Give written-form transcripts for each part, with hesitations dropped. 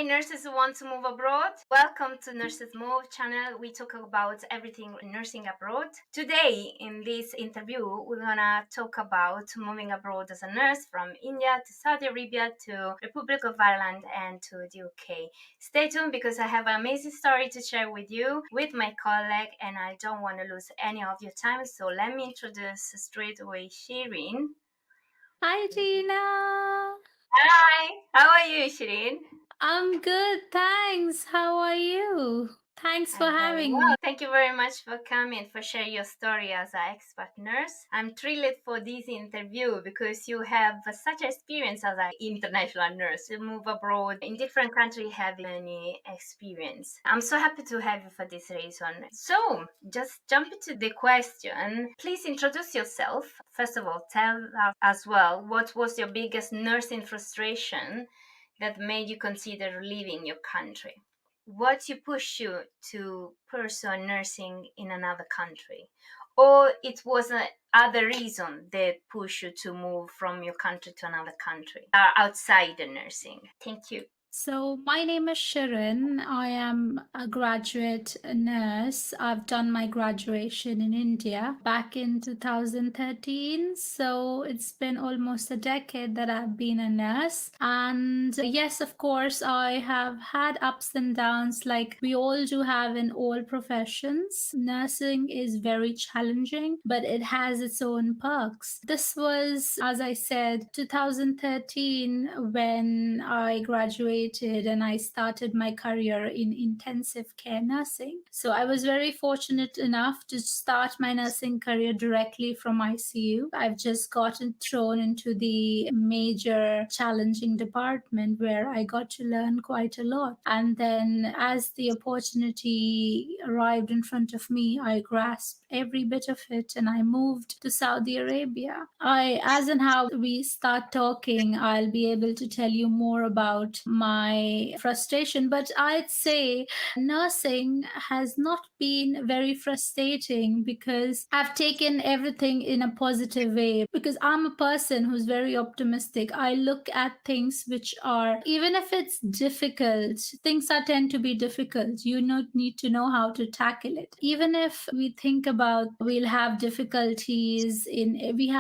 Hi, nurses who want to move abroad. Welcome to Nurses Move channel. We talk about everything nursing abroad. Today, in this interview, we're gonna talk about moving abroad as a nurse from India to Saudi Arabia to Republic of Ireland and to the UK. Stay tuned because I have an amazing story to share with you with my colleague, and I don't want to lose any of your time. So let me introduce straight away Shirin. Hi, Gina. Hi, how are you, Shirin? I'm good, thanks. How are you? Thanks for I'm very having well. me. Thank you very much for coming, for sharing your story as an expert nurse. I'm thrilled for this interview because you have such experience as an international nurse. You move abroad in different countries, have many experience. I'm so happy to have you for this reason. So, just jump into the question. Please introduce yourself. First of all, tell us as well what was your biggest nursing frustration that made you consider leaving your country? What you push you to pursue nursing in another country, or it was a other reason that push you to move from your country to another country outside the nursing? Thank you. So, my name is Shirin. I am a graduate nurse. I've done my graduation in India back in 2013. So, it's been almost a decade that I've been a nurse. And yes, of course, I have had ups and downs like we all do have in all professions. Nursing is very challenging, but it has its own perks. This was, as I said, 2013 when I graduated and I started my career in intensive care nursing. So I was very fortunate enough to start my nursing career directly from ICU. I've just gotten thrown into the major challenging department where I got to learn quite a lot. And then as the opportunity arrived in front of me, I grasped every bit of it and I moved to Saudi Arabia. As and how we start talking, I'll be able to tell you more about my frustration. But I'd say nursing has not been very frustrating because I've taken everything in a positive way. Because I'm a person who's very optimistic. I look at things which are, even if it's difficult, things are tend to be difficult. You need to know how to tackle it. Even if we think about we have difficulties in every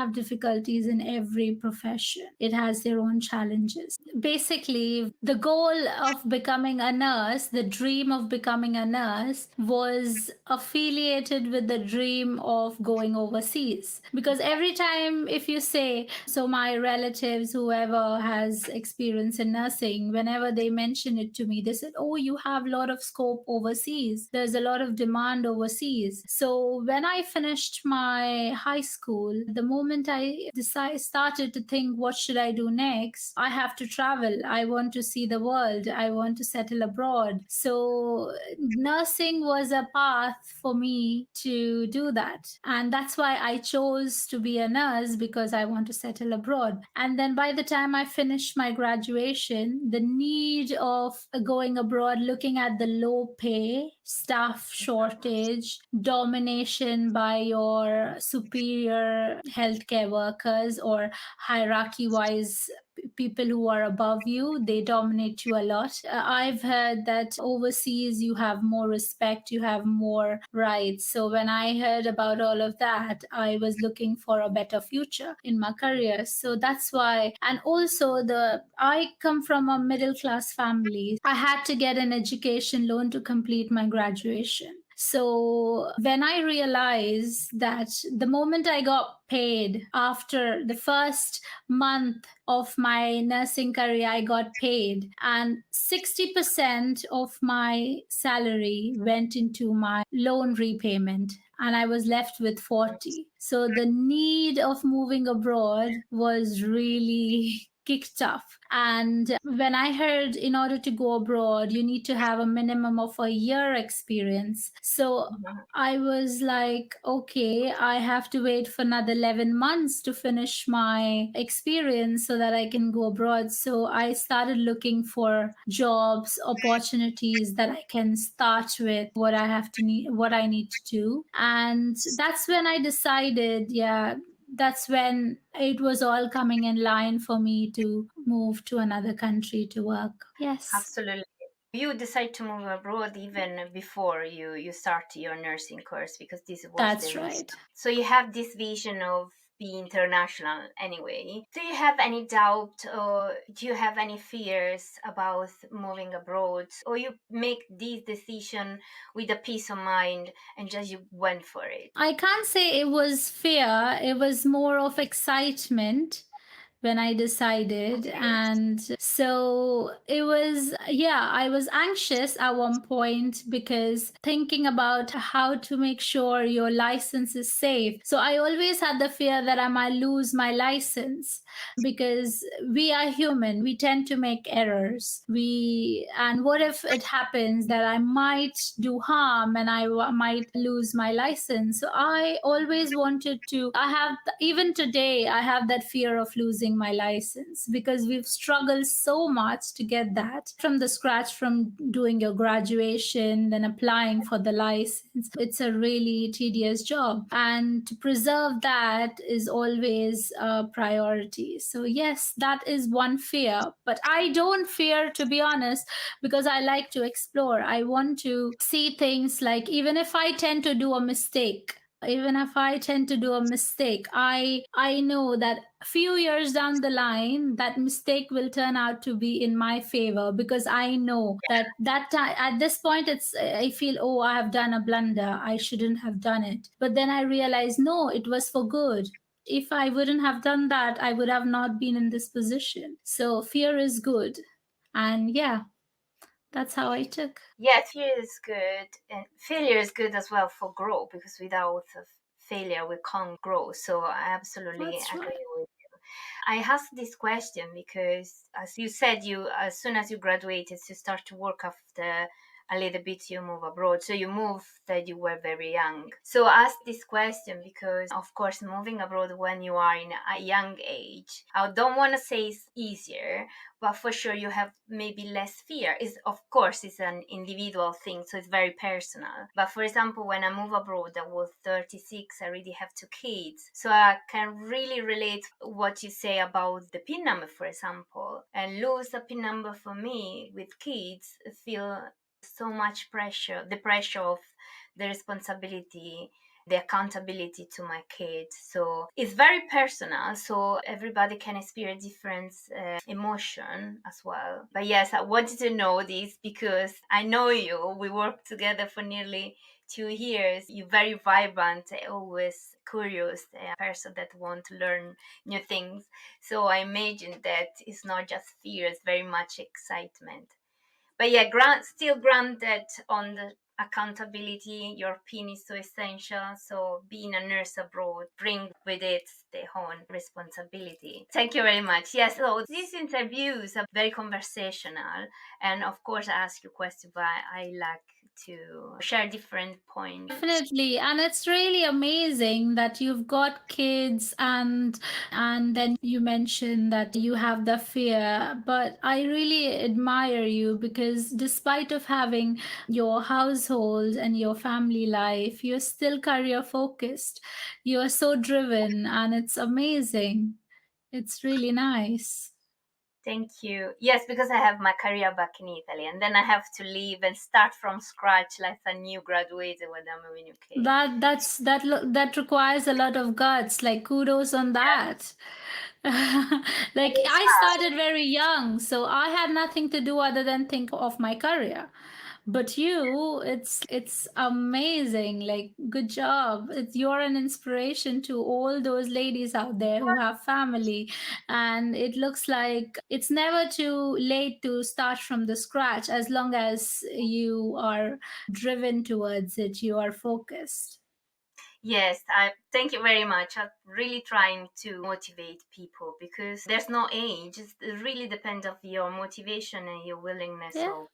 profession. It has their own challenges. Basically, the goal of becoming a nurse, the dream of becoming a nurse, was affiliated with the dream of going overseas. Because every time, if you say, so my relatives, whoever has experience in nursing, whenever they mention it to me, they said, oh, you have a lot of scope overseas. There's a lot of demand overseas. So when I finished my high school, the moment I started to think, what should I do next? I have to travel. I want to see the world. I want to settle abroad. So nursing was a path for me to do that. And that's why I chose to be a nurse, because I want to settle abroad. And then by the time I finished my graduation, the need of going abroad, looking at the low pay, staff shortage, domination by your superior healthcare workers, or hierarchy wise people who are above you, they dominate you a lot. I've heard that overseas you have more respect, you have more rights. So when I heard about all of that, I was looking for a better future in my career. So that's why. And also, the I come from a middle class family. I had to get an education loan to complete my graduation. So when I realized that the moment I got paid after the first month of my nursing career, I got paid, and 60% of my salary went into my loan repayment, and I was left with 40. So the need of moving abroad was really kicked off. And when I heard in order to go abroad, you need to have a minimum of a year experience. So I was like, okay, I have to wait for another 11 months to finish my experience so that I can go abroad. So I started looking for jobs, opportunities that I can start with, what I need to do. And that's when I decided, yeah, that's when it was all coming in line for me to move to another country to work. Yes, Absolutely. You decide to move abroad even before you start your nursing course because this was the that's reason. right. So you have this vision of being international anyway. Do you have any doubt or do you have any fears about moving abroad? Or you make this decision with a peace of mind and just you went for it? I can't say it was fear, it was more of excitement when I decided. Okay. And so it was, yeah, I was anxious at one point because thinking about how to make sure your license is safe. So I always had the fear that I might lose my license because we are human. We tend to make errors. And what if it happens that I might do harm and might lose my license? So I always wanted to, even today, I have that fear of losing my license because we've struggled so much to get that from the scratch, from doing your graduation, then applying for the license. It's a really tedious job. And to preserve that is always a priority. So, yes, that is one fear. But I don't fear, to be honest, because I like to explore. I want to see things like, even if I tend to do a mistake, I know that a few years down the line that mistake will turn out to be in my favor, because I know that that time at this point I feel, oh, I have done a blunder, I shouldn't have done it, but then I realize, no, it was for good. If I wouldn't have done that, I would have not been in this position. So fear is good. And yeah, that's how I took. Yeah, fear is good, and failure is good as well for growth because without failure we can't grow. So I absolutely That's right. agree with. I asked this question because, as you said, you as soon as you graduated, you start to work after a little bit you move abroad. So you moved that you were very young. So I asked this question because, of course, moving abroad when you are in a young age, I don't want to say it's easier, but for sure you have maybe less fear. Is of course it's an individual thing, so it's very personal. But for example, when I moved abroad, I was 36. I already have two kids, so I can really relate what you say about the pin number, for example. And lose a pin number for me with kids feel so much pressure, the pressure of the responsibility, the accountability to my kids. So it's very personal. So everybody can experience different emotion as well. But yes, I wanted to know this because I know you. We worked together for nearly 2 years. You're very vibrant, always curious, a person that want to learn new things. So I imagine that it's not just fear; it's very much excitement. But yeah, still granted on the accountability. Your pin is so essential. So being a nurse abroad bring with it their own responsibility. Thank you very much. Yes, so these interviews are very conversational, and of course I ask you questions, but I like to share different points. Definitely. And it's really amazing that you've got kids, and then you mentioned that you have the fear. But I really admire you because despite of having your household and your family life, you're still career focused. You're so driven, and it's amazing. It's really nice. Thank you. Yes, because I have my career back in Italy, and then I have to leave and start from scratch like a new graduate when I'm in UK. That requires a lot of guts. Like, kudos on that. And Like, it's I hard. started very young, so I had nothing to do other than think of my career. But you, it's amazing. Like, good job. You're an inspiration to all those ladies out there who have family, and it looks like it's never too late to start from the scratch as long as you are driven towards it, you are focused. Yes, I thank you very much. I'm really trying to motivate people because there's no age. It really depends of your motivation and your willingness Yeah, of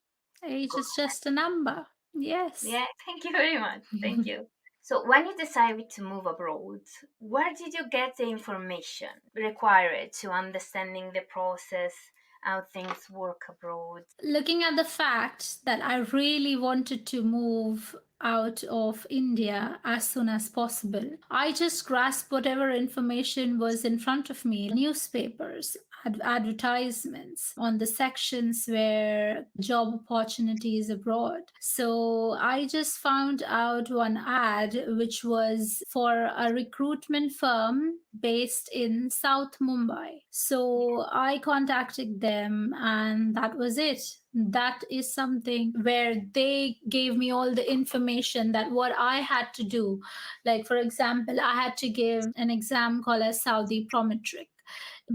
age go is ahead. just a number. Yes. Yeah, thank you very much. Thank you. So when you decided to move abroad, where did you get the information required to understanding the process, how things work abroad? Looking at the fact that I really wanted to move out of India as soon as possible. I just grasped whatever information was in front of me, newspapers, advertisements on the sections where job opportunities abroad. So I just found out one ad which was for a recruitment firm based in South Mumbai. So I contacted them, and that was it. That is something where they gave me all the information that what I had to do. Like, for example, I had to give an exam called as Saudi Prometric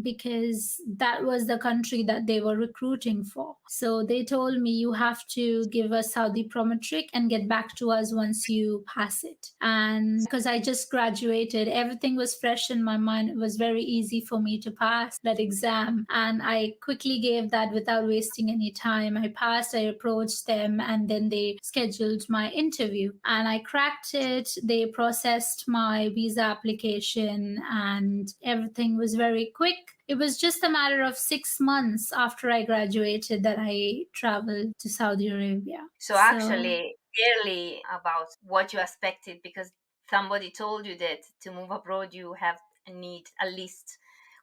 because that was the country that they were recruiting for. So they told me you have to give a Saudi Prometric and get back to us once you pass it. And because I just graduated, everything was fresh in my mind. It was very easy for me to pass that exam. And I quickly gave that without wasting any time. I passed, I approached them, and then they scheduled my interview. And I cracked it. They processed my visa application, and everything was very quick. It was just a matter of 6 months after I graduated that I traveled to Saudi Arabia. So actually, clearly about what you expected, because somebody told you that to move abroad you have need at least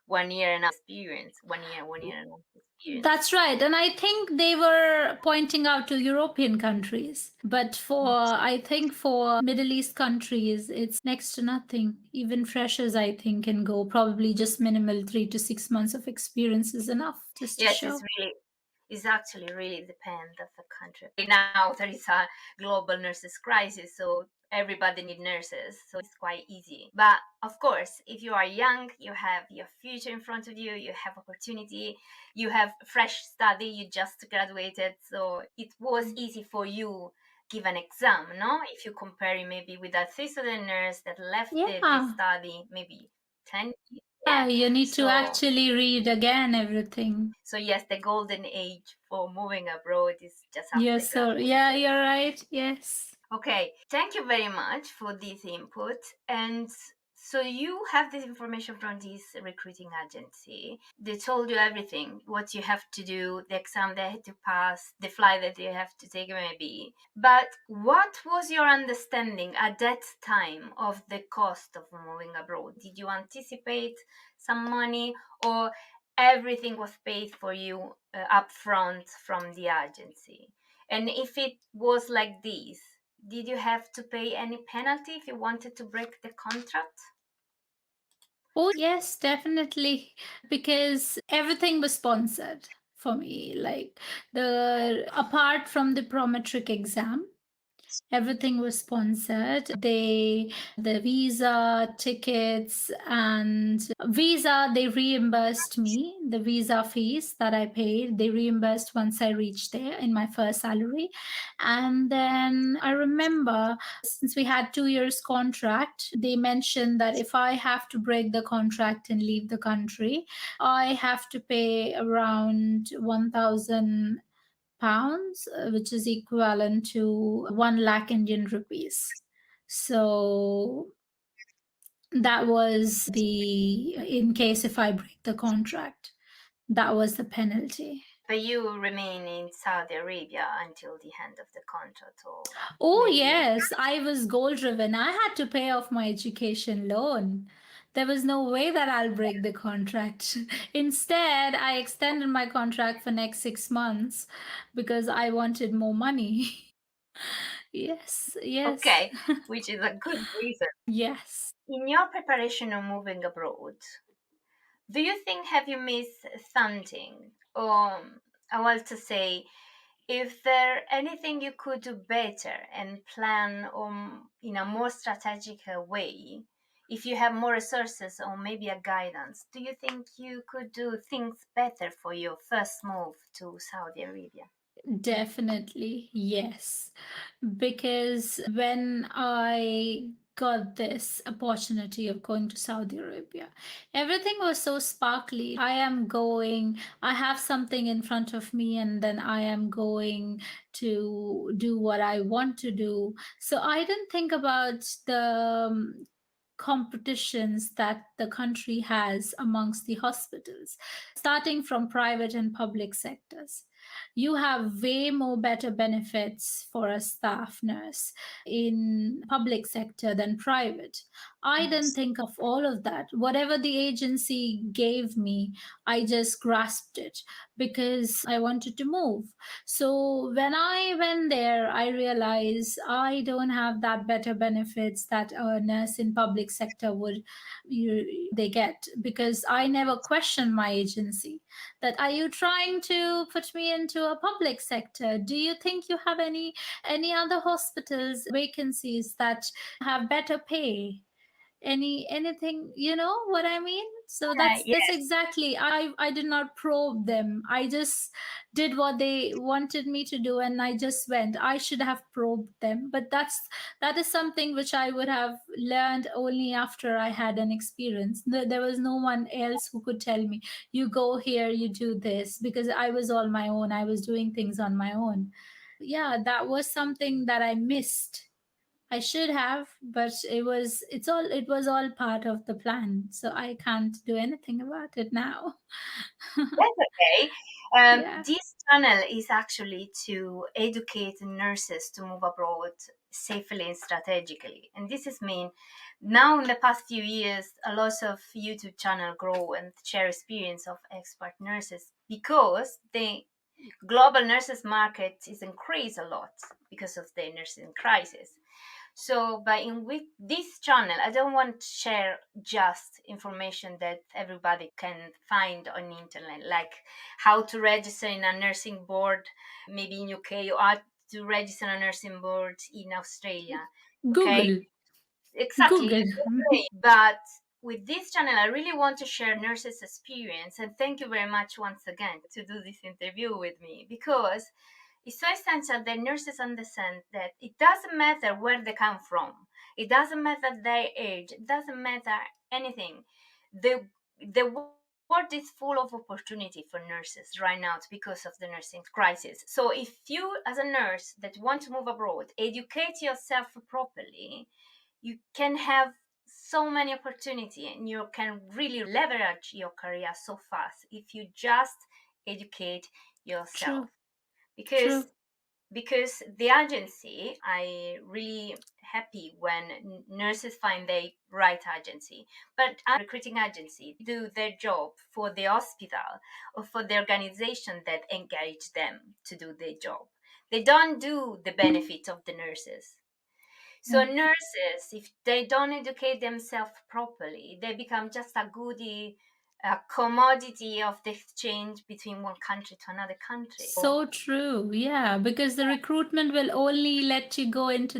1 year and experience, 1 year, 1 year and experience. That's right. And I think they were pointing out to European countries. But I think for Middle East countries, it's next to nothing. Even freshers, I think, can go. Probably just minimal 3 to 6 months of experience is enough just to Yes, show. it's actually really depend of the country. Now there is a global nurses crisis, so everybody need nurses, so it's quite easy. But of course, if you are young, you have your future in front of you, you have opportunity, you have fresh study, you just graduated, so it was easy for you give an exam, no? If you compare it maybe with a student nurse that left the Yeah. study maybe 10 years. Yeah, Yeah. you need to So actually read again everything. so yes, the golden age for moving abroad is just after Yes, sir. Yeah, graduation. you're right. Yes. Okay, thank you very much for this input. And so you have this information from this recruiting agency. They told you everything, what you have to do, the exam they had to pass, the flight that you have to take maybe. But what was your understanding at that time of the cost of moving abroad? Did you anticipate some money, or everything was paid for you upfront from the agency? And if it was like this, did you have to pay any penalty if you wanted to break the contract? Oh, yes, definitely. Because everything was sponsored for me. Like apart from the prometric exam, everything was sponsored. The visa, tickets, and visa, they reimbursed me. The visa fees that I paid, they reimbursed once I reached there in my first salary. And then I remember, since we had 2 years contract, they mentioned that if I have to break the contract and leave the country, I have to pay around 1,000 pounds, which is equivalent to 1 lakh Indian rupees. So that was in case if I break the contract, that was the penalty. But you remain in Saudi Arabia until the end of the contract, or Oh, maybe. yes, I was goal driven. I had to pay off my education loan. There was no way that I'll break the contract. Instead, I extended my contract for next 6 months because I wanted more money. Yes, yes, Okay, which is a good reason. yes. In your preparation of moving abroad, do you think have you missed something? Or I want to say, if there anything you could do better and plan in a more strategic way, if you have more resources or maybe a guidance, do you think you could do things better for your first move to Saudi Arabia? Definitely, yes. Because when I got this opportunity of going to Saudi Arabia, everything was so sparkly. I am going, I have something in front of me, and then I am going to do what I want to do. So I didn't think about the competitions that the country has amongst the hospitals, starting from private and public sectors. you have way more better benefits for a staff nurse in public sector than private. I didn't Yes. think of all of that. Whatever the agency gave me, I just grasped it because I wanted to move. So when I went there, I realized I don't have that better benefits that a nurse in public sector would they get, because I never questioned my agency that, are you trying to put me into a public sector? Do you think you have any other hospitals vacancies that have better pay? Anything, you know what I mean? So that's Yes. exactly, I did not probe them. I just did what they wanted me to do, and I just went. I should have probed them, but that is something which I would have learned only after I had an experience. There was no one else who could tell me, you go here, you do this, because I was all my own. I was doing things on my own. Yeah, that was something that I missed. I should have, but it was all part of the plan. So I can't do anything about it now. That's okay. Yeah. This channel is actually to educate nurses to move abroad safely and strategically. And this is mean now in the past few years, a lot of YouTube channel grow and share experience of expert nurses because the global nurses market is increased a lot because of the nursing crisis. So, but in with this channel, I don't want to share just information that everybody can find on internet, like how to register in a nursing board, maybe in UK, or how to register a nursing board in Australia. Okay, Google. exactly. Google. But with this channel, I really want to share nurses' experience, and thank you very much once again to do this interview with me because it's so essential that nurses understand that it doesn't matter where they come from, it doesn't matter their age, it doesn't matter anything. The world is full of opportunity for nurses right now because of the nursing crisis. So if you, as a nurse that want to move abroad, educate yourself properly, you can have so many opportunity and you can really leverage your career so fast if you just educate yourself True. because True. the agency, I really happy when nurses find the right agency, but recruiting agency do their job for the hospital or for the organization that engage them to do their job. They don't do the benefit of the nurses. So Yeah. nurses, if they don't educate themselves properly, they become just a goodie, a commodity of the exchange between one country to another country. So true. Yeah, because the recruitment will only let you go into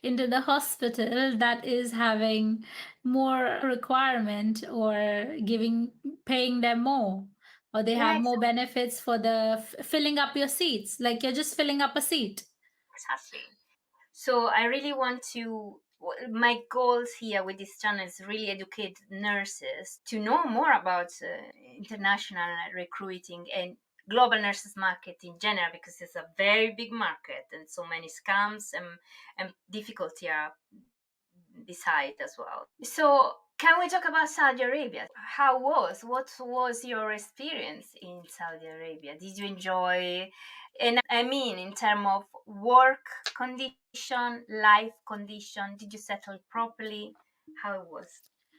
into the hospital that is having more requirement, or giving paying them more, or they Yeah, have more benefits for the filling up your seats, like you're just filling up a seat. exactly. So I really want to. My goals here with this channel is really educate nurses to know more about international recruiting and global nurses market in general because it's a very big market and so many scams and difficulty are beside as well. So can we talk about Saudi Arabia? What was your experience in Saudi Arabia? Did you enjoy? And I mean, in terms of work condition, life condition, did you settle properly? How it was?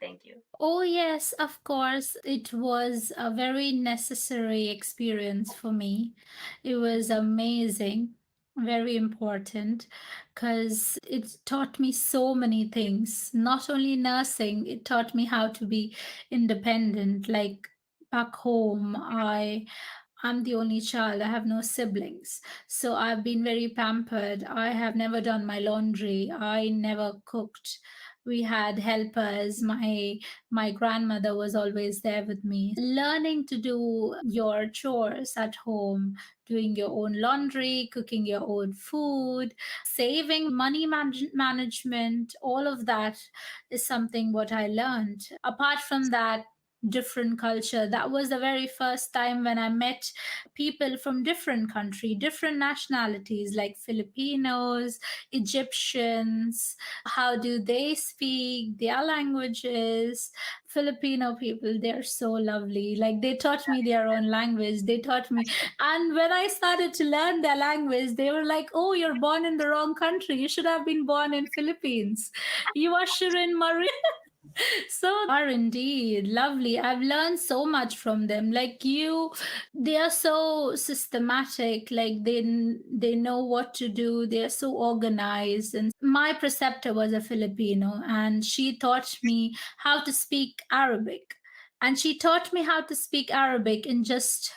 Thank you. Oh, yes, of course. It was a very necessary experience for me. It was amazing, very important, because it taught me so many things. Not only nursing, it taught me how to be independent. Like back home, I'm the only child. I have no siblings. So I've been very pampered. I have never done my laundry. I never cooked. We had helpers. My grandmother was always there with me. Learning to do your chores at home, doing your own laundry, cooking your own food, saving money management, all of that is something what I learned. Apart from that, different culture, that was the very first time when I met people from different country, different nationalities, like Filipinos, Egyptians. How do they speak their languages? Filipino people, they're so lovely. Like they taught me their own language. They taught me. And when I started to learn their language, they were like, "Oh, you're born in the wrong country. You should have been born in Philippines. You are Shirin Marie." So are indeed lovely. I've learned so much from them. Like you, they are so systematic. Like they know what to do. They are so organized. And my preceptor was a Filipino, and she taught me how to speak Arabic. And she taught me how to speak Arabic in just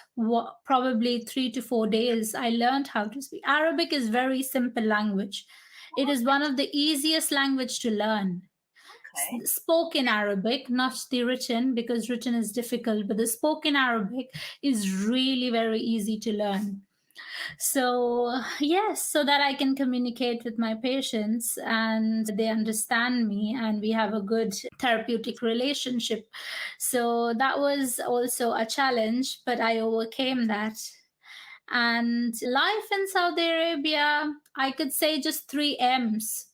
probably 3 to 4 days. I learned how to speak. Arabic is very simple language. It is one of the easiest language to learn. Okay. Spoken Arabic, not the written, because written is difficult, but the spoken Arabic is really very easy to learn. So, yes, so that I can communicate with my patients and they understand me and we have a good therapeutic relationship. So, that was also a challenge, but I overcame that. And life in Saudi Arabia, I could say just three M's.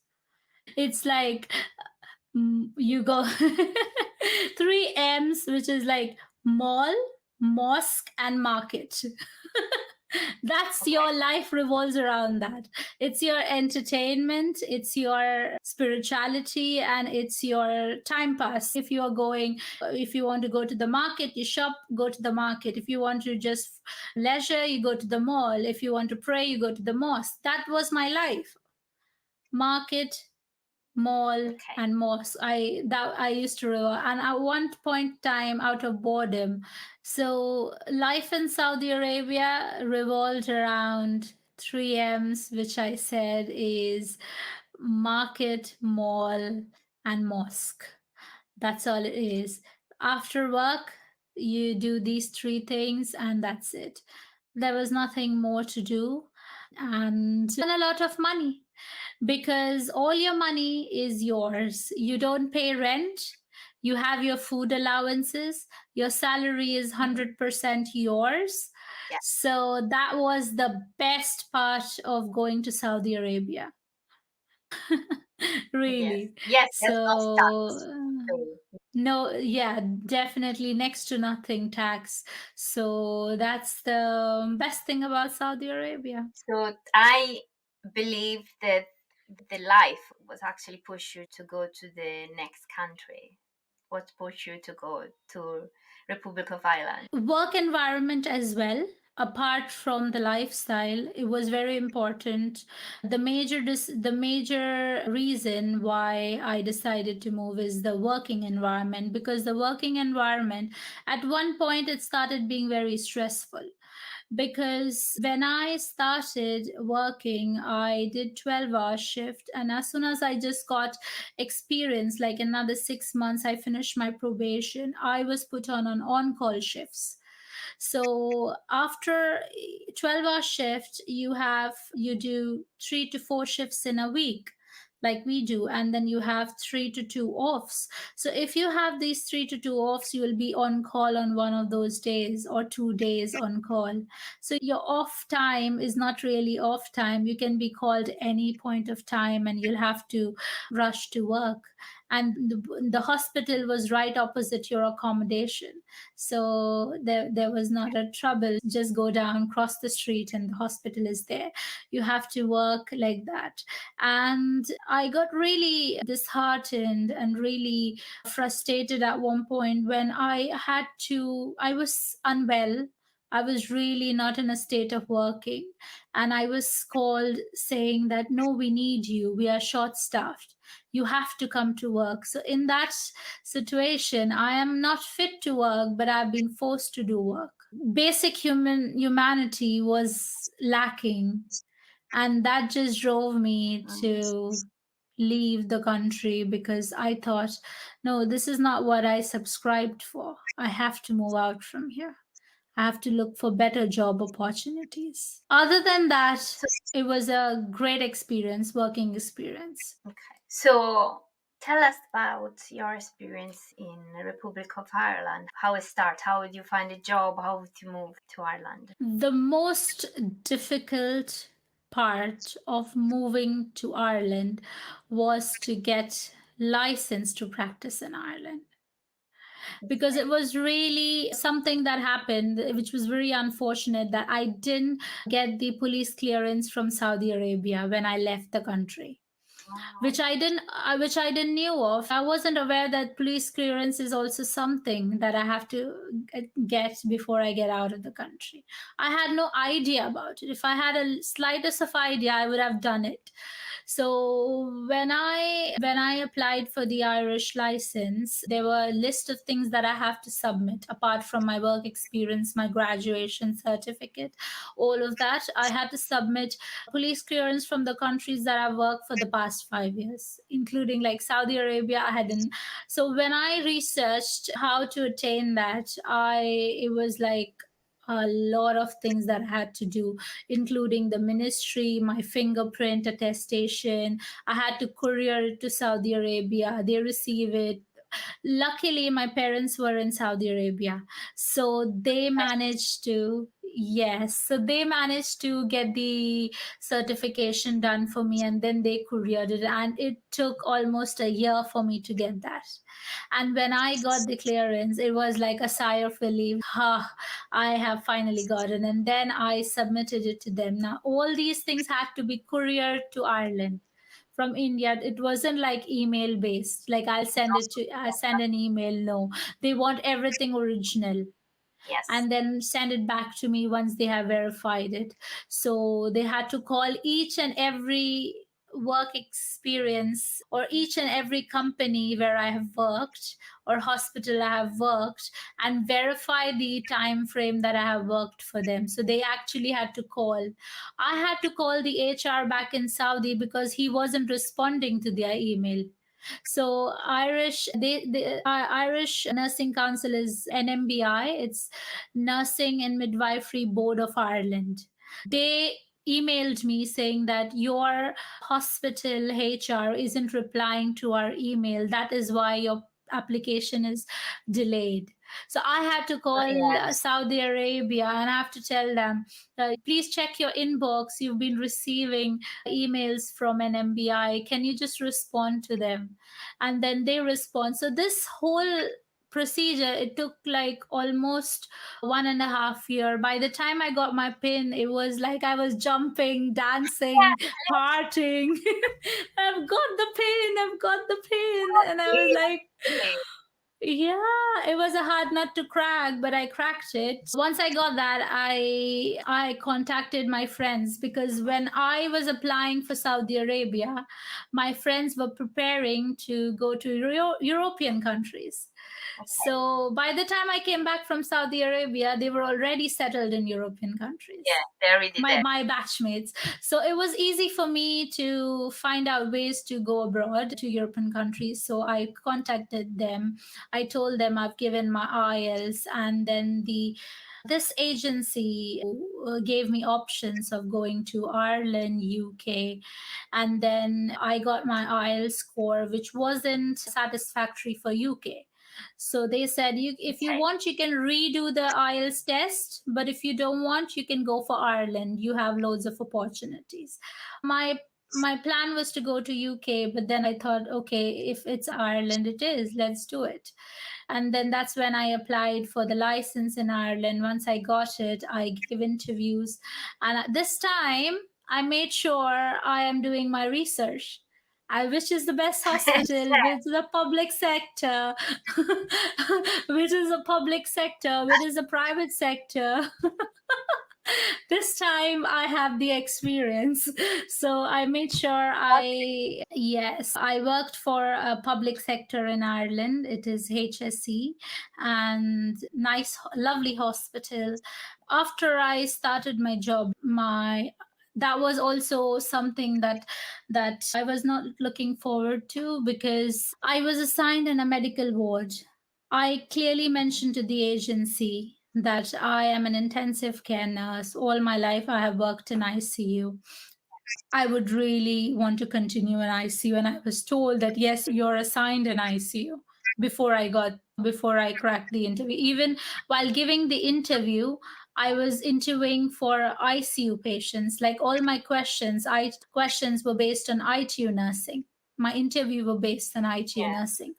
It's like you go three M's, which is like mall, mosque, and market. That's Okay. your life revolves around that. It's your entertainment, it's your spirituality, and it's your time pass. If you are going, if you want to go to the market, you shop, go to the market. If you want to just leisure, you go to the mall. If you want to pray, you go to the mosque. That was my life. Market, mall, Okay. and mosque. I used to remember, and at one point time, out of boredom, so life in Saudi Arabia revolved around three M's, which I said is market, mall, and mosque. That's all it is. After work, you do these three things, and that's it. There was nothing more to do, and a lot of money because all your money is yours. You don't pay rent. You have your food allowances. Your salary is Hmm. 100% yours. Yeah. So that was the best part of going to Saudi Arabia. Yes. Really. Yes. There's no So, tax. So, no, yeah, definitely next to nothing tax. So that's the best thing about Saudi Arabia. so I believe that the life was actually push you to go to the next country. What pushed you to go to Republic of Ireland? Work environment as well. Apart from the lifestyle, it was very important. The major reason why I decided to move is the working environment, because the working environment at one point it started being very stressful. Because when I started working, I did 12-hour shift, and as soon as I just got experience, like another 6 months, I finished my probation, I was put on on-call shifts. So after 12-hour shift, you do 3 to 4 shifts in a week, like we do, and then you have 3 to 2 offs. So if you have these 3 to 2 offs, you will be on call on one of those days or 2 days on call. So your off time is not really off time. You can be called any point of time and you'll have to rush to work. And the hospital was right opposite your accommodation. So there was not a trouble. Just go down, cross the street, and the hospital is there. You have to work like that. And I got really disheartened and really frustrated at one point when I was unwell. I was really not in a state of working. And I was called saying that, no, we need you. We are short staffed. You have to come to work. So, in that situation, I am not fit to work, but I've been forced to do work. Basic humanity was lacking, and that just drove me Mm. to leave the country because I thought, no, this is not what I subscribed for. I have to move out from here. I have to look for better job opportunities. Other than that, So, it was a great experience, working experience. okay. So tell us about your experience in the Republic of Ireland. How it start? How would you find a job? How would you move to Ireland? The most difficult part of moving to Ireland was to get licensed to practice in Ireland. because it was really something that happened, which was very unfortunate, that I didn't get the police clearance from Saudi Arabia when I left the country, Wow. which I didn't knew of. I wasn't aware that police clearance is also something that I have to get before I get out of the country. I had no idea about it. If I had a slightest of idea, I would have done it. So when I applied for the Irish license, there were a list of things that I have to submit apart from my work experience, my graduation certificate, all of that. I had to submit police clearance from the countries that I've worked for the past 5 years, including like Saudi Arabia. I hadn't. So when I researched how to attain that, it was like a lot of things that I had to do, including the ministry, my fingerprint attestation. I had to courier it to Saudi Arabia. They receive it. Luckily, my parents were in Saudi Arabia, so they managed to. Yes, so they managed to get the certification done for me, and then they couriered it, and it took almost a year for me to get that. And when I got the clearance, it was like a sigh of relief. Ha, I have finally gotten. And then I submitted it to them. Now, all these things had to be couriered to Ireland from India. It wasn't like email based. Like I send an email. No, they want everything original Yes. and then send it back to me once they have verified it. So they had to call each and every work experience or each and every company where I have worked or hospital I have worked and verify the time frame that I have worked for them. So they actually had to call. I had to call the HR back in Saudi because he wasn't responding to their email. So Irish Nursing Council is NMBI. It's Nursing and Midwifery Board of Ireland. They emailed me saying that your hospital HR isn't replying to our email. That is why your application is delayed. So I had to call Yes. Saudi Arabia and I have to tell them, please check your inbox. You've been receiving emails from an MBI. Can you just respond to them? And then they respond. So this whole procedure, it took like almost 1.5 year. By the time I got my pin, it was like I was jumping, dancing, partying. I've got the pin, and I was like, Really? yeah, it was a hard nut to crack, but I cracked it. Once I got that, I contacted my friends because when I was applying for Saudi Arabia, my friends were preparing to go to European countries. Okay. So by the time I came back from Saudi Arabia, they were already settled in European countries, Yeah, they're already there. my batchmates. So it was easy for me to find out ways to go abroad to European countries. So I contacted them. I told them I've given my IELTS, and then the this agency gave me options of going to Ireland, UK, and then I got my IELTS score, which wasn't satisfactory for UK. So they said, if you Okay. want, you can redo the IELTS test, but if you don't want, you can go for Ireland. You have loads of opportunities. My plan was to go to UK, but then I thought, okay, if it's Ireland, it is. Let's do it. And then that's when I applied for the license in Ireland. Once I got it, I gave interviews, and at this time, I made sure I am doing my research. Which is the best hospital, which is the public sector, which is a public sector, which is a private sector. This time I have the experience. So I made sure yes, I worked for a public sector in Ireland. It is HSE, and nice, lovely hospital. After I started my job, that was also something that I was not looking forward to because I was assigned in a medical ward. I clearly mentioned to the agency that I am an intensive care nurse. All my life, I have worked in ICU. I would really want to continue in ICU. And I was told that, yes, you're assigned in ICU before I cracked the interview. Even while giving the interview, I was interviewing for ICU patients. Like all my questions were based on ITU nursing. My interview were based on ITU Yeah. nursing.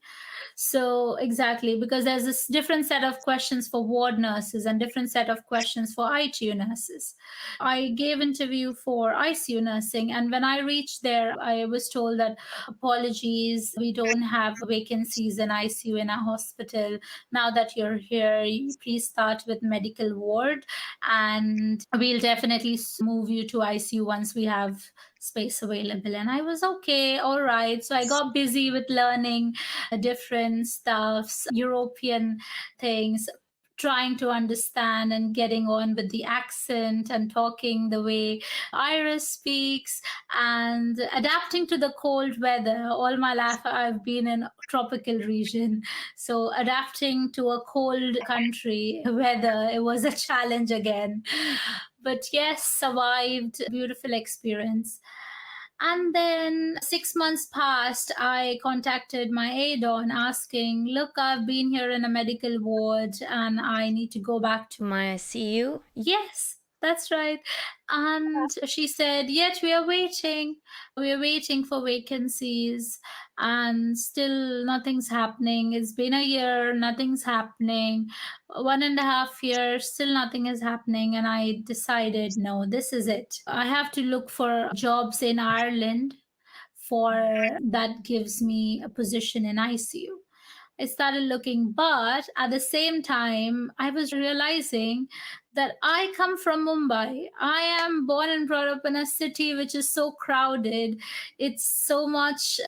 So exactly, because there's this different set of questions for ward nurses and different set of questions for ITU nurses. I gave interview for ICU nursing, and when I reached there, I was told that apologies, we don't have vacancies in ICU in our hospital. Now that you're here, you please start with medical ward, and we'll definitely move you to ICU once we have space available. And I was okay, all right. So I got busy with learning different stuffs, European things, trying to understand and getting on with the accent and talking the way Iris speaks and adapting to the cold weather. All my life I've been in tropical region. So adapting to a cold country weather, it was a challenge again. But yes, survived. Beautiful experience. And then 6 months passed. I contacted my ADON asking, look, I've been here in a medical ward and I need to go back to my CU. Yes, that's right. And she said, yet we are waiting. We are waiting for vacancies and still nothing's happening. It's been a year, nothing's happening. 1.5 years, still nothing is happening. And I decided, no, this is it. I have to look for jobs in Ireland for that gives me a position in ICU. I started looking, but at the same time, I was realizing that I come from Mumbai. I am born and brought up in a city which is so crowded. It's so much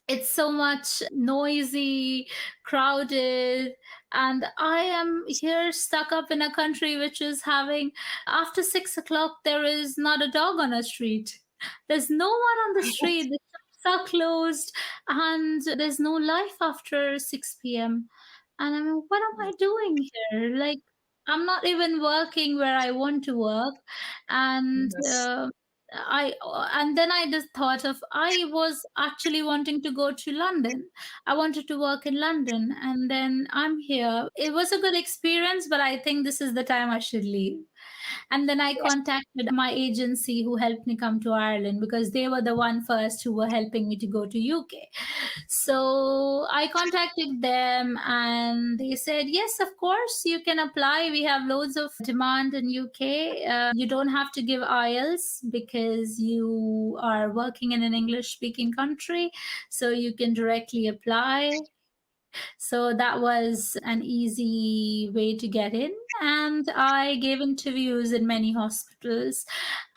noisy, crowded. And I am here stuck up in a country which is having, after 6 o'clock, there is not a dog on a street. There's no one on the street. The shops are closed and there's no life after 6 p.m. And I mean, what am I doing here? Like, I'm not even working where I want to work. And Yes. and then I just thought of I was actually wanting to go to London. I wanted to work in London, and then I'm here. It was a good experience, but I think this is the time I should leave. And then I contacted my agency who helped me come to Ireland because they were the one first who were helping me to go to UK. So I contacted them and they said, yes, of course, you can apply. We have loads of demand in UK. You don't have to give IELTS because you are working in an English speaking country. So you can directly apply. So that was an easy way to get in. And I gave interviews in many hospitals.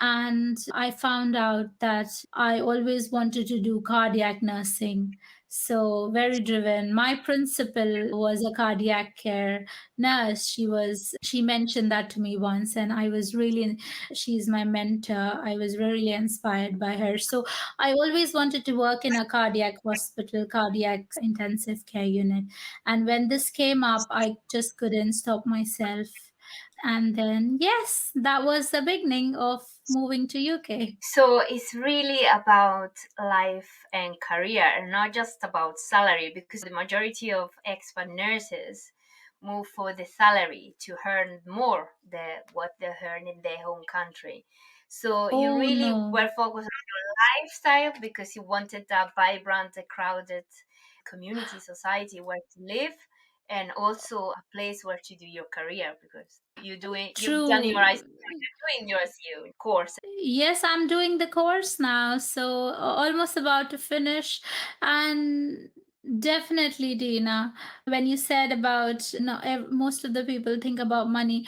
And I found out that I always wanted to do cardiac nursing. So very driven. My principal was a cardiac care nurse. She mentioned that to me once, and I was really, she's my mentor. I was really inspired by her. So I always wanted to work in a cardiac hospital, cardiac intensive care unit. And when this came up, I just couldn't stop myself. And then, yes, that was the beginning of moving to UK. So it's really about life and career, and not just about salary, because the majority of expat nurses move for the salary to earn more than what they earn in their home country. So you Oh, really no. were focused on your lifestyle because you wanted a vibrant, a crowded community, society where to live, and also a place where to do your career because you've done your True. you're doing your SEO course. Yes, I'm doing the course now, so almost about to finish. And definitely, Dina, when you said about no, most of the people think about money,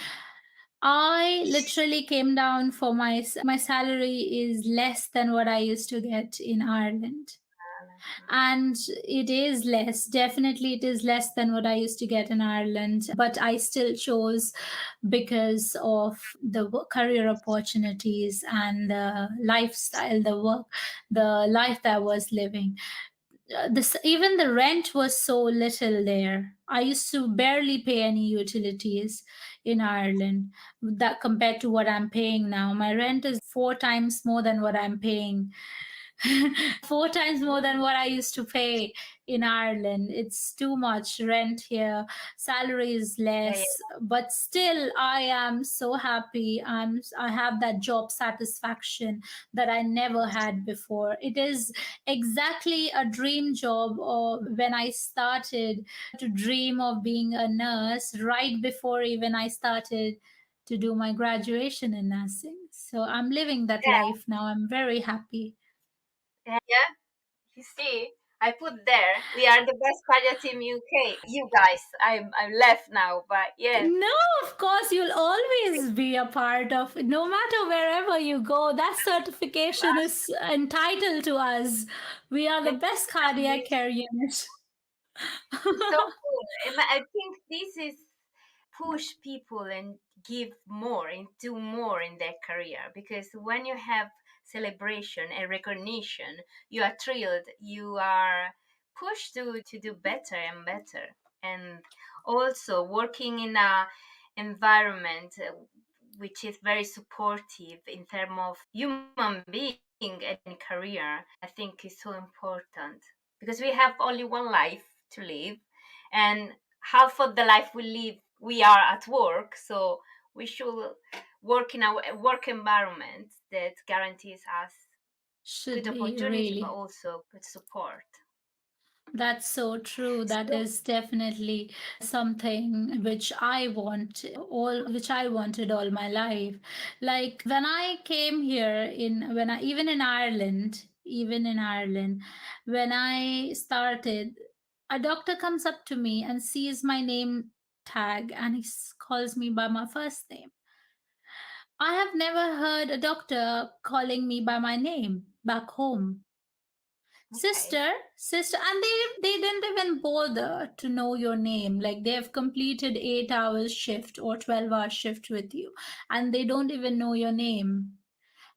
I literally came down for my salary is less than what I used to get in Ireland. And it is less, definitely it is less than what I used to get in Ireland, but I still chose because of the career opportunities and the lifestyle, the work, the life that I was living. This, even the rent was so little there. I used to barely pay any utilities in Ireland, that compared to what I'm paying now. My rent is 4 times more than what I'm paying. Four times more than what I used to pay in Ireland. It's too much rent here. Salary is Yeah, yeah, less, but still I am so happy. I have that job satisfaction that I never had before. It is exactly a dream job, or when I started to dream of being a nurse right before even I started to do my graduation in nursing. So I'm living that life now. I'm very happy. yeah, yeah. You see, I put there. We are the best cardio team UK. You guys, I'm left now, but yes, No, of course, you'll always be a part of, no matter wherever you go, that certification wow, is entitled to us. We are the it's best cardiac amazing. care unit. So cool. I think this is push people and give more and do more in their career, because when you have celebration and recognition, you are thrilled, you are pushed to do better and better. And also working in a environment which is very supportive in terms of human being and career, I think is so important, because we have only one life to live, and half of the life we live we are at work. So we should work in a work environment that guarantees us good Should be opportunity but really. also good support. That's so true. That So is definitely something which I wanted all my life. Like when I came here when I even in Ireland, when I started, a doctor comes up to me and sees my name tag and calls me by my first name. I have never heard a doctor calling me by my name back home. okay, Sister, and they didn't even bother to know your name. Like they have completed 8 hours shift or 12 hour shift with you, and they don't even know your name.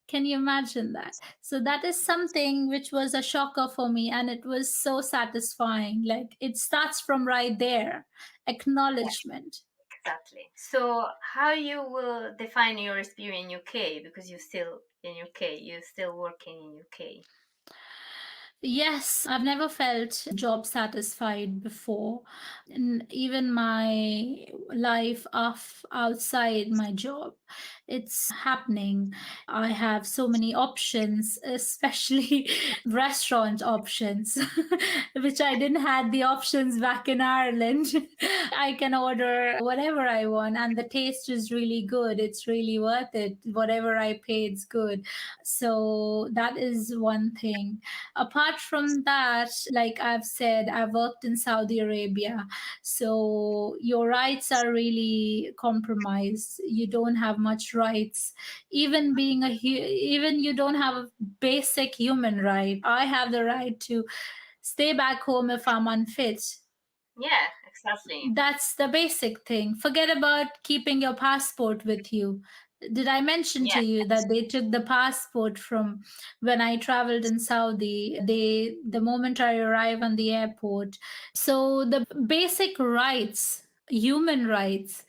Can you imagine that? So that is something which was a shocker for me, and it was so satisfying. Like it starts from right there, yeah, acknowledgement. exactly. So how you will define your experience in UK, because you're still in UK, you're still working in UK? Yes, I've never felt job satisfied before. And even my life outside my job, it's happening. I have so many options, especially restaurant options, which I didn't had the options back in Ireland. I can order whatever I want, and the taste is really good. It's really worth it. Whatever I pay, it's good. So that is one thing. Apart from that, like I've said, I've worked in Saudi Arabia. So your rights are really compromised. You don't have much rights. Even you don't have a basic human right. I have the right to stay back home if I'm unfit. Yeah, exactly. That's the basic thing. Forget about keeping your passport with you. Did I mention Yeah, to you that they took the passport from when I traveled in Saudi? The moment I arrive on the airport. So the basic rights, human rights,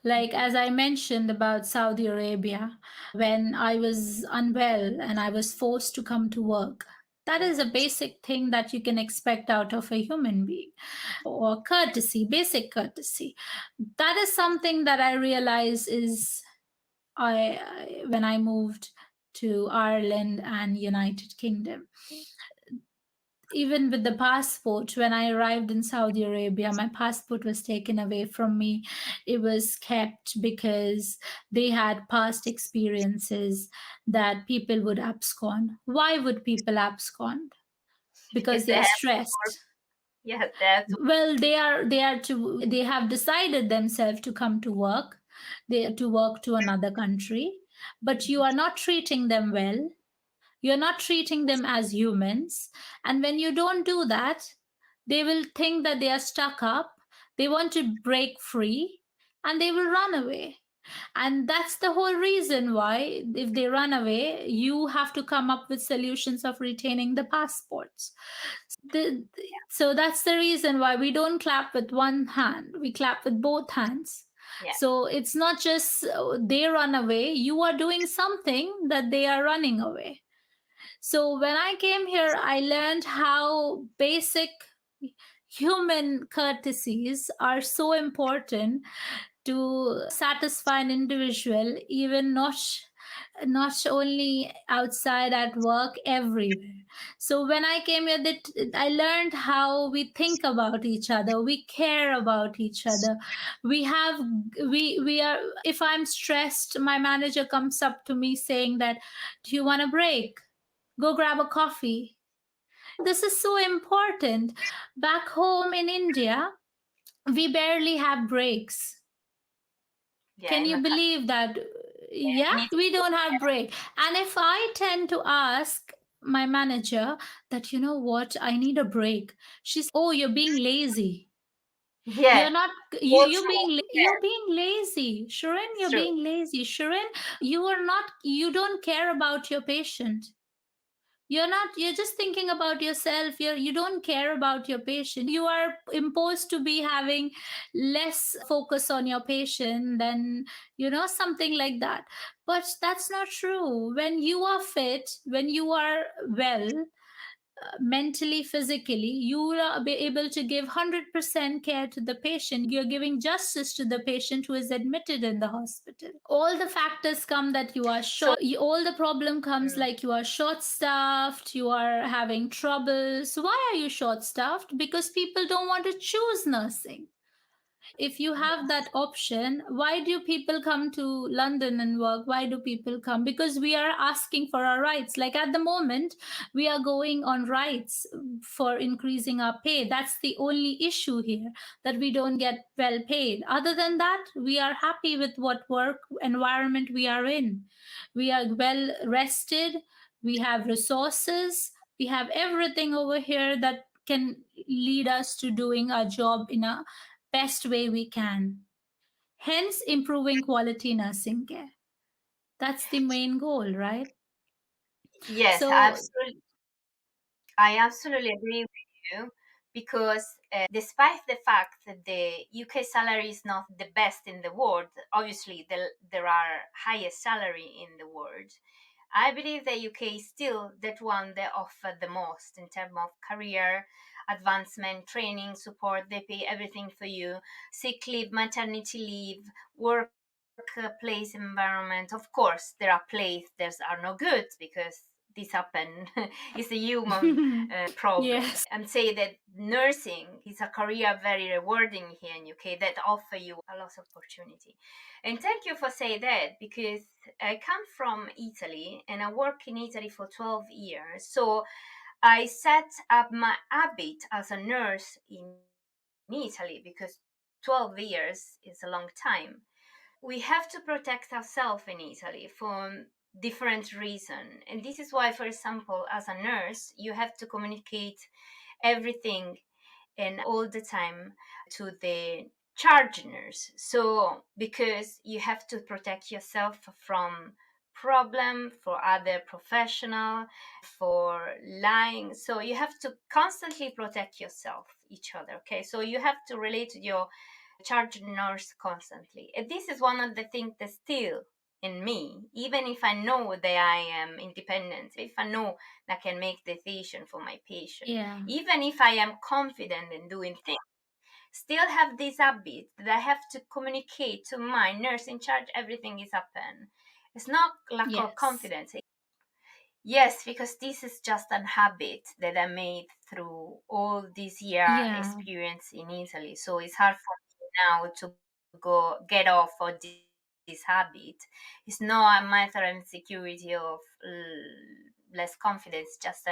like as I mentioned about Saudi Arabia, when I was unwell and I was forced to come to work. That is a basic thing that you can expect out of a human being, or courtesy, basic courtesy. That is something that I realize is when I moved to Ireland and United Kingdom. Even with the passport, when I arrived in Saudi Arabia, my passport was taken away from me. It was kept because they had past experiences that people would abscond. Why would people abscond? because Because they they are have to work. stressed. Yeah, they have to. Well, they have decided themselves to come to work, they to work to another country, but you are not treating them well. You're not treating them as humans. And when you don't do that, they will think that they are stuck up. They want to break free and they will run away. And that's the whole reason why, if they run away, you have to come up with solutions of retaining the passports. So that's the reason why we don't clap with one hand, we clap with both hands. Yeah, So it's not just they run away, you are doing something that they are running away. So when I came here, I learned how basic human courtesies are so important to satisfy an individual, even not only outside at work, everywhere. So when I came here, that I learned how we think about each other, we care about each other. We have we are, if I'm stressed, my manager comes up to me saying that, do you want a break? Go grab a coffee. This is so important. Back home in India, we barely have breaks. Yeah, Can in you my country. believe that? In Yeah, Italy, we don't have break. And if I tend to ask my manager that, you know what, I need a break, she says, oh, you're being lazy. yeah, You're not, also, you're yeah, being lazy. Shirin, it's you're true. being lazy. Shirin, you are not, you don't care about your patient. You're not, you're just thinking about yourself. You don't care about your patient. You are imposed to be having less focus on your patient than, something like that. But that's not true. When you are fit, when you are well, mentally, physically, you will be able to give 100% care to the patient. You're giving justice to the patient who is admitted in the hospital. All the factors come that you are So, short, all the problem comes mm, like you are short staffed, you are having trouble. So why are you short staffed? Because people don't want to choose nursing. If you have that yes, option, why do people come to London and work? Why do people come? Because we are asking for our rights. Like at the moment, we are going on rights for increasing our pay. That's the only issue here, that we don't get well paid. Other than that, we are happy with what work environment we are in. We are well rested, we have resources, we have everything over here that can lead us to doing our job in a best way we can, hence improving quality nursing care. That's the main goal, right? yes, So absolutely. I absolutely agree with you because despite the fact that the UK salary is not the best in the world, obviously there are highest salary in the world. I believe the UK is still that one that offer the most in terms of career advancement, training, support. They pay everything for you: sick leave, maternity leave, workplace environment. Of course, there are places that are no good because this happen. It's a human problem. yes, And say that nursing is a career very rewarding here in UK that offer you a lot of opportunity. And thank you for saying that because I come from Italy and I work in Italy for 12 years. So I set up my habit as a nurse in Italy because 12 years is a long time. We have to protect ourselves in Italy for different reason. And this is why, for example, as a nurse, you have to communicate everything and all the time to the charge nurse. So because you have to protect yourself from problem for other professional, for lying, so you have to constantly protect yourself each other. Okay, so you have to relate to your charge nurse constantly, and this is one of the things that still in me, even if I know that I am independent, if I know that I can make decision for my patient, yeah, even if I am confident in doing things, still have this habit that I have to communicate to my nurse in charge everything is happen. It's not lack of yes, confidence. Yes, because this is just an habit that I made through all this year yeah, experience in Italy. So it's hard for me now to go get off of this habit. It's not a matter of insecurity of less confidence. Just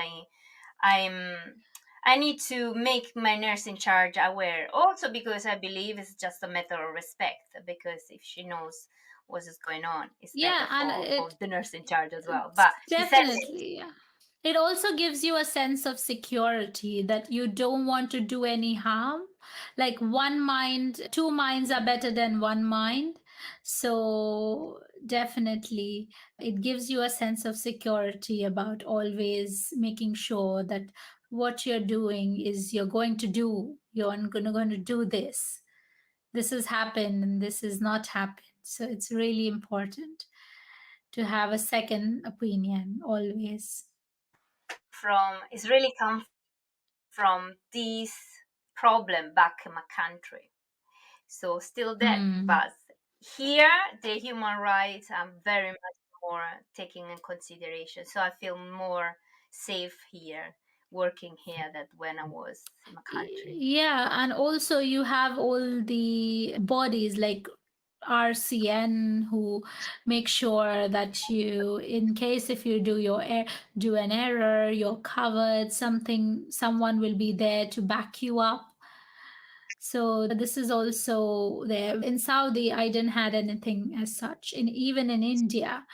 I need to make my nurse in charge aware. Also because I believe it's just a matter of respect. Because if she knows what is going on, it's better yeah, and for it the nurse in charge as well. But besides it, definitely, yeah. It also gives you a sense of security that you don't want to do any harm. Like one mind, two minds are better than one mind. So definitely, it gives you a sense of security about always making sure that what you're doing is you're going to do, you're going to do this. This has happened and this has not happened. So it's really important to have a second opinion always. is really come from this problem back in my country. So still that, Hmm. but here the human rights are very much more taken in consideration. So I feel more safe here, working here, than when I was in my country. Yeah, and also you have all the bodies like RCN who make sure that you, in case if you do an error, you're covered. Someone will be there to back you up. So this is also there. In Saudi, I didn't had anything as such. In even in India,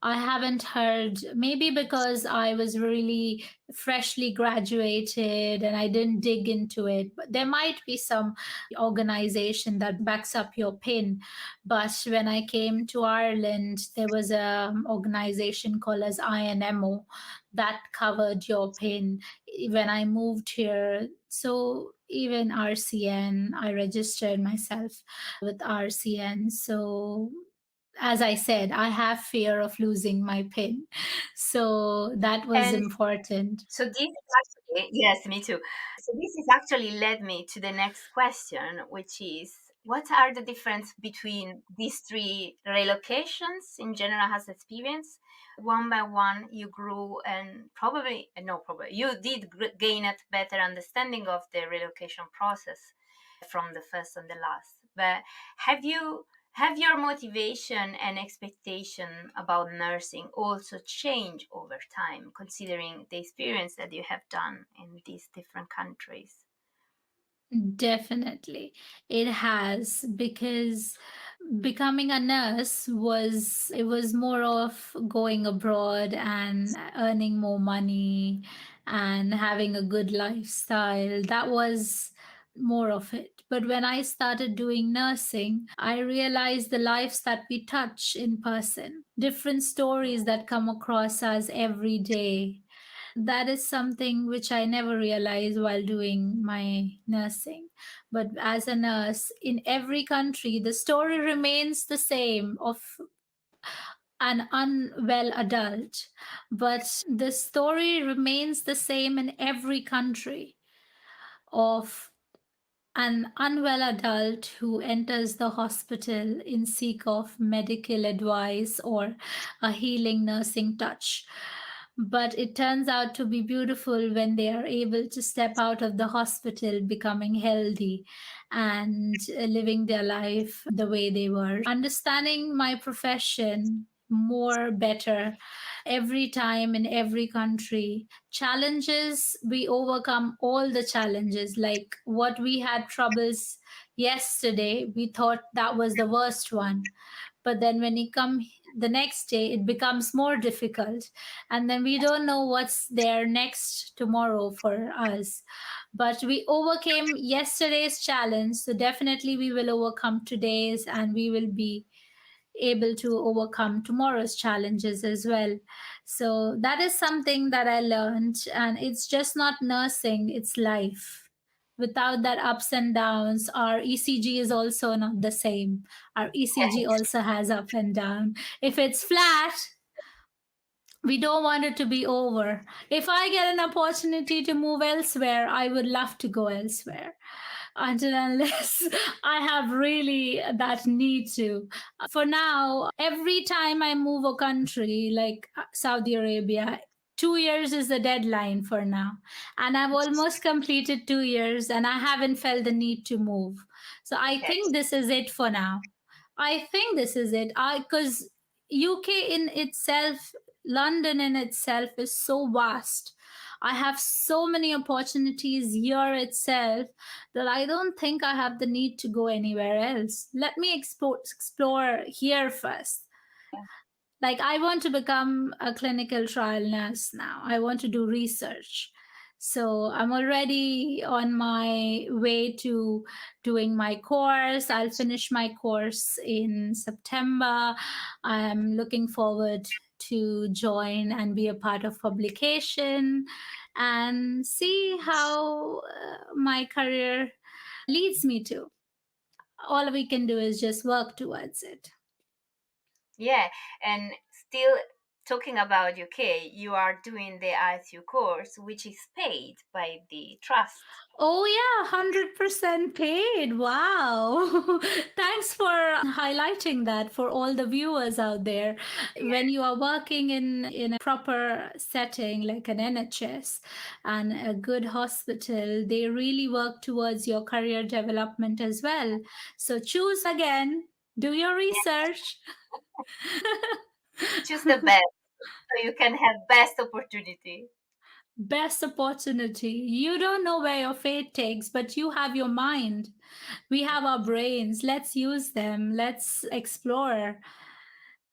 I haven't heard, maybe because I was really freshly graduated and I didn't dig into it. But there might be some organization that backs up your PIN. But when I came to Ireland, there was a organization called as INMO that covered your PIN. When I moved here, so even RCN, I registered myself with RCN. So as I said, I have fear of losing my PIN. So that was And important. so this is actually, yes, me too. So this is actually led me to the next question, which is what are the difference between these three relocations in general has experience? One by one, you grew and probably, no, probably you did gain a better understanding of the relocation process from the first and the last. But have your motivation and expectation about nursing also changed over time, considering the experience that you have done in these different countries? Definitely. It has, because becoming a nurse was more of going abroad and earning more money and having a good lifestyle. That was more of it. But when I started doing nursing, I realized the lives that we touch in person, different stories that come across us every day. That is something which I never realized while doing my nursing. But as a nurse, in every country, the story remains the same of an unwell adult. But the story remains the same in every country of an unwell adult who enters the hospital in seek of medical advice or a healing nursing touch. But it turns out to be beautiful when they are able to step out of the hospital, becoming healthy and living their life the way they were. Understanding my profession more better every time in every country. Challenges, we overcome all the challenges. Like what we had troubles yesterday, we thought that was the worst one, but then when you come the next day it becomes more difficult, and then we don't know what's there next tomorrow for us. But we overcame yesterday's challenge, so definitely we will overcome today's, and we will be able to overcome tomorrow's challenges as well. So that is something that I learned, and it's just not nursing, it's life. Without that ups and downs, our ECG is also not the same. Our ECG also has up and down. If it's flat, we don't want it to be over. If I get an opportunity to move elsewhere, I would love to go elsewhere until unless I have really that need to. For now, every time I move a country like Saudi Arabia, 2 years is the deadline for now. And I've almost completed 2 years and I haven't felt the need to move. So I Okay. think this is it for now. I think this is it. Because UK in itself, London in itself is so vast. I have so many opportunities here itself that I don't think I have the need to go anywhere else. Let me explore here first. Like, I want to become a clinical trial nurse now. I want to do research. So I'm already on my way to doing my course. I'll finish my course in September. I'm looking forward to join and be a part of publication and see how my career leads me to. All we can do is just work towards it. Yeah, and still talking about UK, you are doing the ICU course, which is paid by the trust. Oh, yeah, 100% paid. Wow. Thanks for highlighting that for all the viewers out there. When you are working in a proper setting like an NHS and a good hospital, they really work towards your career development as well. So choose again, do your Yeah, research. choose the best so you can have best opportunity. Best opportunity. You don't know where your fate takes, but you have your mind. We have our brains. Let's use them. Let's explore.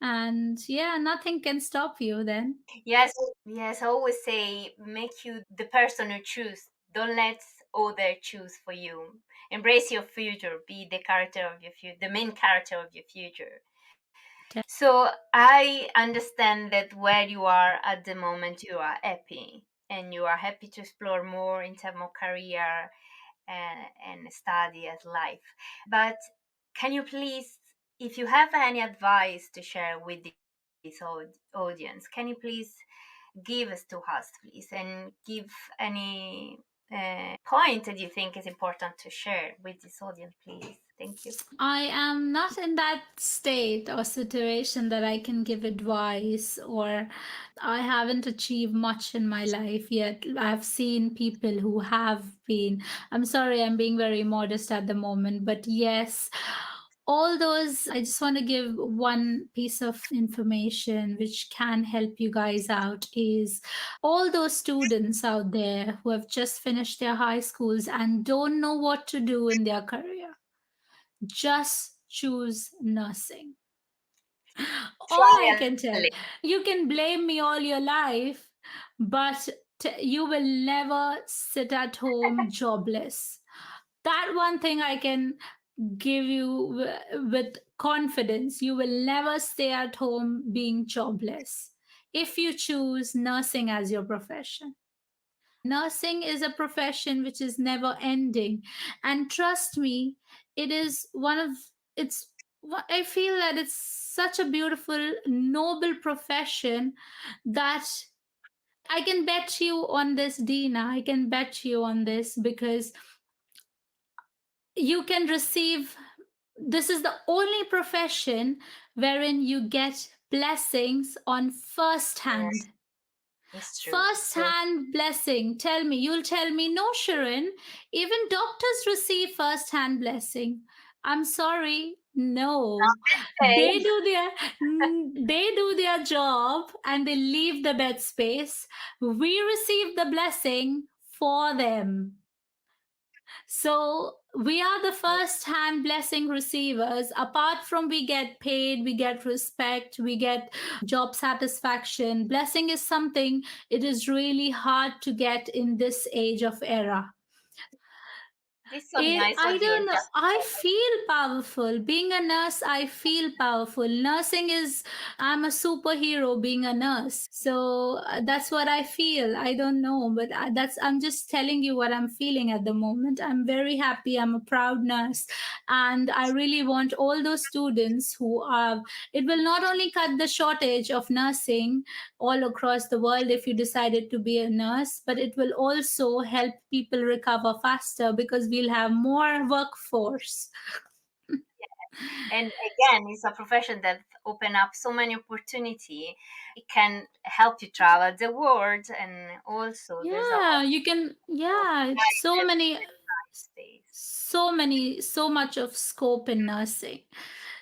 And yeah, nothing can stop you then. Yes, yes, I always say make you the person you choose. Don't let other choose for you. Embrace your future. Be the character of your future, the main character of your future. So I understand that where you are at the moment, you are happy, and you are happy to explore more in terms of career and study as life. But can you please, if you have any advice to share with this audience, can you please give us to us, please, and give any point that you think is important to share with this audience, please? Thank you. I am not in that state or situation that I can give advice, or I haven't achieved much in my life yet. I've seen people who have been. I'm sorry, I'm being very modest at the moment, but yes, all those, I just want to give one piece of information which can help you guys out is all those students out there who have just finished their high schools and don't know what to do in their career, just choose nursing. All Try I and can tell. live. You can blame me all your life, but you will never sit at home jobless. That one thing I can give you with confidence. You will never stay at home being jobless if you choose nursing as your profession. Nursing is a profession which is never ending. And trust me, it is one of it's I feel that it's such a beautiful, noble profession that I can bet you on this, Dina. I can bet you on this because you can receive this is the only profession wherein you get blessings on first hand. Yes, it's true. First So hand blessing. Tell me, you'll tell me, no, Shirin, even doctors receive first hand blessing. I'm sorry, no. okay. They do their job and they leave the bed space. We receive the blessing for them. So we are the first hand blessing receivers. Apart from we get paid, we get respect, we get job satisfaction. Blessing is something it is really hard to get in this age of era. This is so nice I what you don't have know. just I said. feel powerful. Being a nurse, I feel powerful. Nursing is, I'm a superhero being a nurse. So that's what I feel. I don't know, but I'm just telling you what I'm feeling at the moment. I'm very happy. I'm a proud nurse. And I really want all those students who are, it will not only cut the shortage of nursing all across the world if you decided to be a nurse, but it will also help people recover faster because we'll have more workforce. And again, it's a profession that open up so many opportunity. It can help you travel the world, and also there's a Yeah, lot you can, of yeah, so guidance many, and advice space. so much of scope in nursing.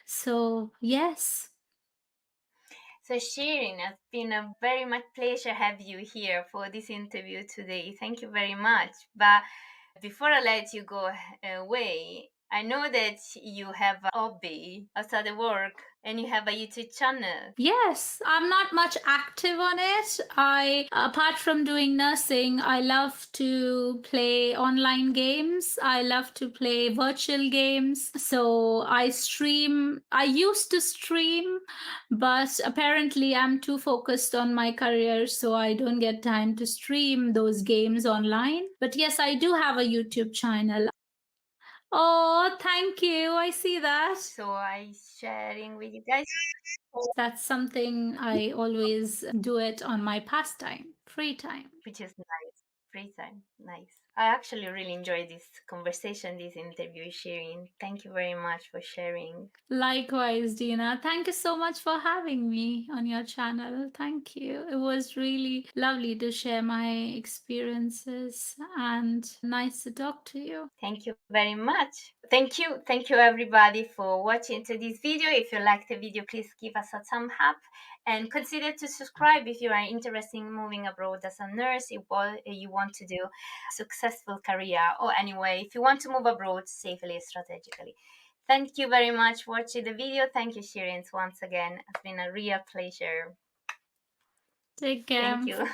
So, yes. So Shirin, it's been a very much pleasure have you here for this interview today. Thank you very much. But before I let you go away, I know that you have a hobby outside the work and you have a YouTube channel. Yes, I'm not much active on it. Apart from doing nursing, I love to play online games. I love to play virtual games. So I stream. I used to stream, but apparently I'm too focused on my career, so I don't get time to stream those games online. But yes, I do have a YouTube channel. Oh, thank you. I see that. So I sharing with you guys. That's something I always do it on my pastime, free time. Which is nice. Free time. Nice. I actually really enjoyed this conversation, this interview, Shirin. Thank you very much for sharing. Likewise, Dina. Thank you so much for having me on your channel. Thank you. It was really lovely to share my experiences and nice to talk to you. Thank you very much. Thank you everybody for watching to this video. If you liked the video, please give us a thumb up and consider to subscribe if you are interested in moving abroad as a nurse, if what you want to do a successful career, or anyway, if you want to move abroad safely, strategically. Thank you very much for watching the video. Thank you, Shirin, once again. It's been a real pleasure. Take care. Thank you.